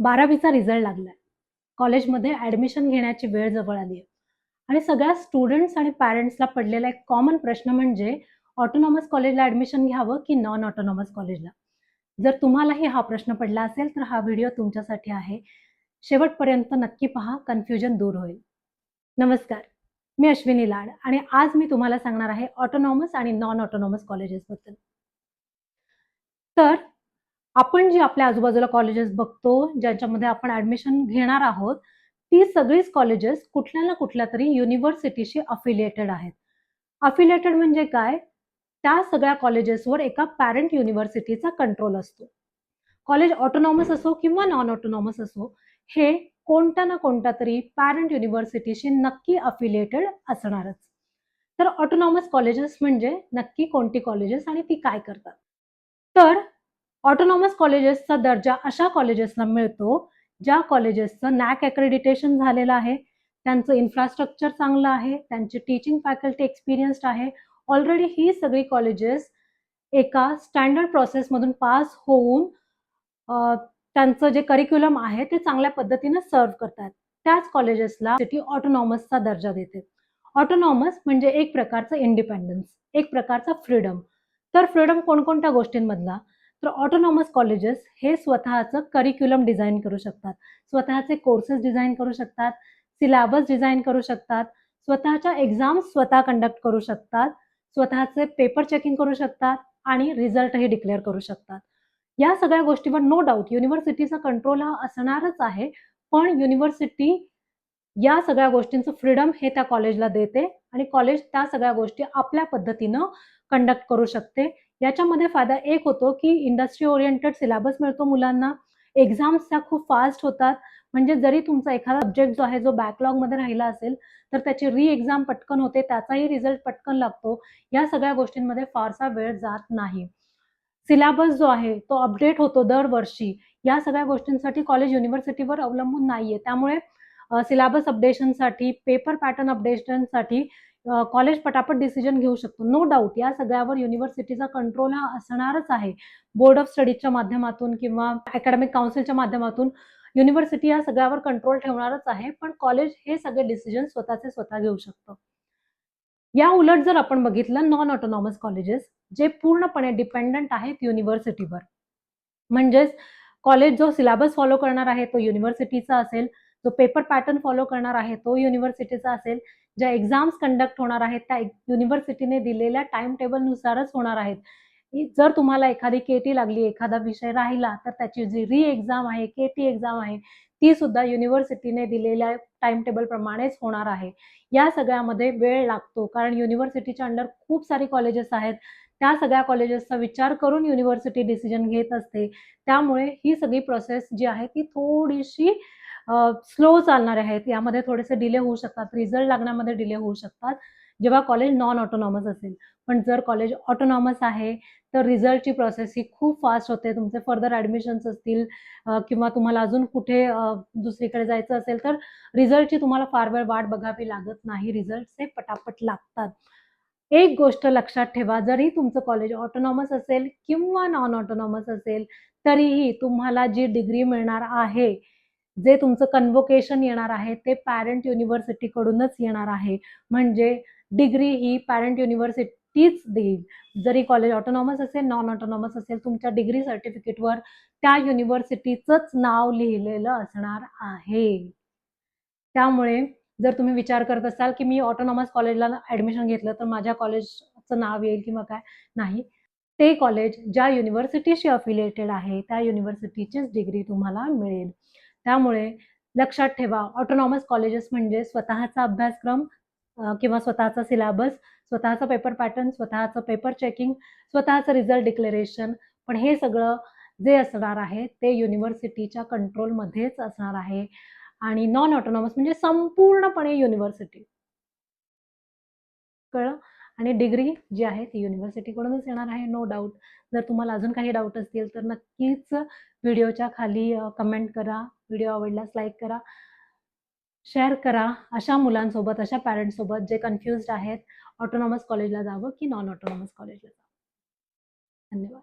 12वीचा result लागलाय. कॉलेजमध्ये admission घेण्याची वेळ जवळ आली आहे आणि सगळ्या स्टुडंट्स आणि पॅरेंट्सला पडलेला एक कॉमन प्रश्न म्हणजे ऑटोनॉमस कॉलेजला ॲडमिशन घ्यावं की नॉन ऑटोनॉमस कॉलेजला? जर तुम्हालाही हा प्रश्न पडला असेल तर हा व्हिडिओ तुमच्यासाठी आहे. शेवटपर्यंत नक्की पहा, कन्फ्युजन दूर होईल. नमस्कार, मी अश्विनी लाड आणि आज मी तुम्हाला सांगणार आहे ऑटोनॉमस आणि नॉन ऑटोनॉमस कॉलेजेसबद्दल. तर आपण जी आपल्या आजूबाजूला कॉलेजेस बघतो, ज्यांच्यामध्ये आपण ॲडमिशन घेणार आहोत, ती सगळीच कॉलेजेस कुठल्या ना कुठल्यातरी युनिव्हर्सिटीशी अफिलिएटेड आहेत. अफिलिएटेड म्हणजे काय? त्या सगळ्या कॉलेजेसवर एका पॅरेंट युनिव्हर्सिटीचा कंट्रोल असतो. कॉलेज ऑटोनॉमस असो किंवा नॉन ऑटोनॉमस असो, हे कोणत्या ना कोणत्यातरी पॅरेंट युनिव्हर्सिटीशी नक्की अफिलिएटेड असणारच. तर ऑटोनॉमस कॉलेजेस म्हणजे नक्की कोणती कॉलेजेस आणि ती काय करतात? तर ऑटोनॉमस कॉलेजेसचा दर्जा अशा कॉलेजेसना मिळतो, ज्या कॉलेजेसचं नॅक अक्रेडिटेशन झालेलं आहे, त्यांचं इन्फ्रास्ट्रक्चर चांगलं आहे, त्यांची टीचिंग फॅकल्टी एक्सपिरियन्स्ड आहे. ऑलरेडी ही सगळी कॉलेजेस एका स्टँडर्ड प्रोसेसमधून पास होऊन अ, त्यांचं जे करिक्युलम आहे ते चांगल्या पद्धतीने सर्व्ह करतात. त्याच कॉलेजेसला सिटी ऑटोनॉमसचा दर्जा देते. ऑटोनॉमस म्हणजे एक प्रकारचं इंडिपेंडन्स, एक प्रकारचा फ्रीडम. तर फ्रीडम कोणकोणत्या गोष्टींमधला? तर ऑटोनॉमस कॉलेजेस हे स्वतःचं करिक्युलम डिझाइन करू शकतात, स्वतःचे कोर्सेस डिझाइन करू शकतात, सिलेबस डिझाइन करू शकतात, स्वतःच्या एक्झाम्स स्वतः कंडक्ट करू शकतात, स्वतःचे पेपर चेकिंग करू शकतात आणि रिझल्टही डिक्लेअर करू शकतात. या सगळ्या गोष्टीवर नो डाऊट युनिव्हर्सिटीचा कंट्रोल हा असणारच आहे. पण युनिव्हर्सिटी या सगळ्या गोष्टींचं फ्रीडम हे त्या कॉलेजला देते आणि कॉलेज त्या सगळ्या गोष्टी आपल्या पद्धतीनं कंडक्ट करू शकते. याच्यामध्ये फायदा एक होतो, की इंडस्ट्री ओरिएंटेड सिलेबस मिळतो मुलांना. एक्झाम्स त्या खूप फास्ट होतात. म्हणजे जरी तुमचा एखादा सब्जेक्ट जो आहे, जो बॅकलॉगमध्ये राहिला असेल, तर त्याची एक्झाम पटकन होते, त्याचाही रिझल्ट पटकन लागतो. या सगळ्या गोष्टींमध्ये फारसा वेळ जात नाही. सिलेबस जो आहे तो अपडेट होतो दरवर्षी. या सगळ्या गोष्टींसाठी कॉलेज युनिव्हर्सिटीवर अवलंबून नाहीये. त्यामुळे सिलेबस अपडेशनसाठी, पेपर पॅटर्न अपडेशनसाठी कॉलेज पटापट डिसिजन घेऊ शकतो. नो डाऊट या सगळ्यावर युनिव्हर्सिटीचा कंट्रोल हा असणारच आहे. बोर्ड ऑफ स्टडीजच्या माध्यमातून किंवा अकॅडमिक काउन्सिलच्या माध्यमातून युनिव्हर्सिटी या सगळ्यावर कंट्रोल ठेवणारच आहे. पण कॉलेज हे सगळे डिसिजन स्वतःचे स्वतः घेऊ शकतं. या उलट जर आपण बघितलं नॉन ऑटोनॉमस कॉलेजेस जे पूर्णपणे डिपेंडंट आहेत युनिव्हर्सिटीवर. म्हणजेच कॉलेज जो सिलेबस फॉलो करणार आहे तो युनिव्हर्सिटीचा असेल, जो पेपर पॅटर्न फॉलो करणार आहे तो युनिव्हर्सिटीचा असेल, ज्या एक्झाम्स कंडक्ट होणार आहेत त्या युनिव्हर्सिटीने दिलेल्या टाइम टेबलनुसारच होणार आहेत. जर तुम्हाला एखादी केटी लागली, एखादा विषय राहिला, तर त्याची जी एक्झाम आहे, केटी एक्झाम आहे, ती सुद्धा युनिव्हर्सिटीने दिलेल्या टाइम टेबल प्रमाणेच होणार आहे. या सगळ्यामध्ये वेळ लागतो कारण युनिव्हर्सिटीच्या अंडर खूप सारी कॉलेजेस आहेत. त्या सगळ्या कॉलेजेसचा विचार करून युनिव्हर्सिटी डिसिजन घेत असते. त्यामुळे ही सगळी प्रोसेस जी आहे ती थोडीशी स्लो चालणार आहेत. यामध्ये थोडेसे डिले होऊ शकतात. रिझल्ट लागण्यामध्ये डिले होऊ शकतात, जेव्हा कॉलेज नॉन ऑटोनॉमस असेल. पण जर कॉलेज ऑटोनॉमस आहे, तर रिझल्टची प्रोसेस ही खूप फास्ट होते. तुमचे फर्दर ॲडमिशन्स असतील किंवा तुम्हाला अजून कुठे दुसरीकडे जायचं असेल, तर रिझल्टची तुम्हाला फार वेळ वाट बघावी लागत नाही. रिझल्ट्स हे पटापट लागतात. एक गोष्ट लक्षात ठेवा, जरी तुमचं कॉलेज ऑटोनॉमस असेल किंवा नॉन ऑटोनॉमस असेल, तरीही तुम्हाला जी डिग्री मिळणार आहे, जे तुमचं कन्व्होकेशन येणार आहे, ते पॅरेंट युनिव्हर्सिटीकडूनच येणार आहे. म्हणजे डिग्री ही पॅरेंट युनिव्हर्सिटीच देईल. जरी कॉलेज ऑटोनॉमस असेल, नॉन ऑटोनॉमस असेल, तुमच्या डिग्री सर्टिफिकेटवर त्या युनिव्हर्सिटीचंच नाव लिहिलेलं असणार आहे. त्यामुळे जर तुम्ही विचार करत असाल, की मी ऑटोनॉमस कॉलेजला ॲडमिशन घेतलं, तर माझ्या कॉलेजचं नाव येईल किंवा काय, नाही. ते कॉलेज ज्या युनिव्हर्सिटीशी अफिलिएटेड आहे, त्या युनिव्हर्सिटीचीच डिग्री तुम्हाला मिळेल. त्यामुळे लक्षात ठेवा, ऑटोनॉमस कॉलेजेस म्हणजे स्वतःचा अभ्यासक्रम किंवा स्वतःचा सिलेबस, स्वतःचा पेपर पॅटर्न, स्वतःचं पेपर चेकिंग, स्वतःचं रिझल्ट डिक्लेरेशन. पण हे सगळं जे असणार आहे, ते युनिव्हर्सिटीच्या कंट्रोलमध्येच असणार आहे. आणि नॉन ऑटोनॉमस म्हणजे संपूर्णपणे युनिव्हर्सिटी. कळलं? आणि डिग्री जी आहे ती युनिव्हर्सिटीकडूनच येणार आहे, नो डाऊट. जर तुम्हाला अजून काही डाऊट असतील तर नक्कीच व्हिडिओच्या खाली कमेंट करा. व्हिडिओ आवडल्यास लाईक करा, शेअर करा. अशा मुलांसोबत, अशा पॅरेंट्ससोबत जे कन्फ्युज्ड आहेत, ऑटोनॉमस कॉलेजला जावं की नॉन ऑटोनॉमस कॉलेजला जावं. धन्यवाद.